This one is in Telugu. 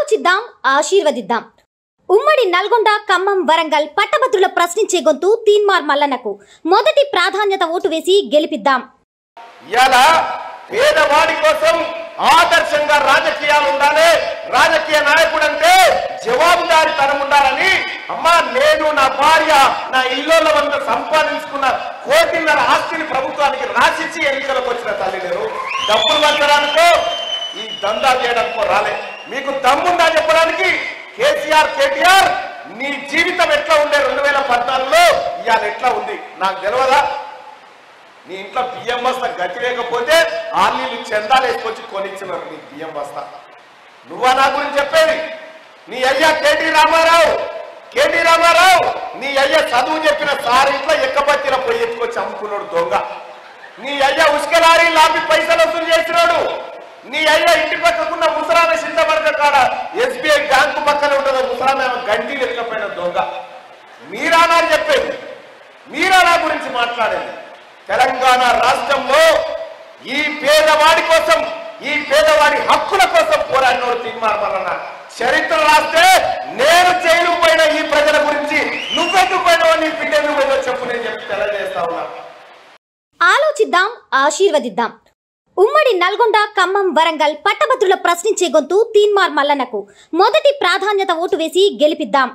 ఆలోచిద్దాం, ఆశీర్వదిద్దాం. ఉమ్మడి నల్గొండ, ఖమ్మం, వరంగల్ పట్టభద్రుల ప్రశ్నించే గొంతు తీన్మార్ మల్లన్నకు మొదటి ప్రాధాన్యత ఓటు వేసి గెలిపిద్దాం. ఇలా పేదవాడి కోసం ఆదర్శంగా రాజకీయాలు ఉండాలి. రాజకీయ నాయకుడు అంటే జవాబుదారీతనం ఉండాలని అమ్మా, నేను నా భార్య నా ఇల్లుల వద్ద సంపాదించుకున్న 1.5 కోట్ల ఆస్తిని ప్రభుత్వానికి రాసిచ్చి ఎన్నికలకు వచ్చిన తల్లి. నేను డబ్బులు పంచడానికో ఈ దందా చేయడానికో రాలే. మీకు దమ్ముందా చెప్పడానికి? కేసీఆర్, కేటీఆర్ నీ జీవితం ఎట్లా ఉండే 2014లో ఇవాళ ఎట్లా ఉంది నాకు తెలియదా? నీ ఇంట్లో బియ్యం బస్తా గతి లేకపోతే ఆళ్ళు చందాలు వేసుకొచ్చి కొనిచ్చినారు నీ బియ్యం బస్తా. నువ్వా నా గురించి చెప్పేది? నీ అయ్యా కేటీ రామారావు నీ అయ్య చదువు చెప్పిన సార్ ఇంట్లో ఎక్కబత్తిలో పొయ్యి ఎత్తుకొచ్చి అమ్ముకున్నాడు దొంగ. నీ అయ్య ఉసుక లారీ లాపి పైసలు వసూలు చేసినాడు. నీ అయ్య ఇంటి పక్కకున్న ముసలామె సింతమడక కాడ SBI బ్యాంకు పక్కన ఉండదు ముసలామె గంటి ఎక్కపోయిన దొంగ. మీరా నా చెప్పేది? మీరా నా గురించి మాట్లాడేది? తెలంగాణ రాష్ట్రంలో ఈ పేదవాడి కోసం, ఈ పేదవాడి హక్కుల కోసం పోరాడినోడు తీన్మార్ మల్లన్న. చరిత్ర రాస్తే నేను జైలుకు పోయిన ఈ ప్రజల గురించి నువ్వెందుకు పోయినావో, నీ బిడ్డ ఎందుకు పోయినో చెప్పు, నేను చెప్పి తెలియజేస్తా ఉన్నా. ఆలోచిద్దాం, ఆశీర్వదిద్దాం. ఉమ్మడి నల్గొండ, ఖమ్మం, వరంగల్ పట్టభద్రుల ప్రశ్నించే గొంతు తీన్మార్ మల్లన్నకు మొదటి ప్రాధాన్యత ఓటు వేసి గెలిపిద్దాం.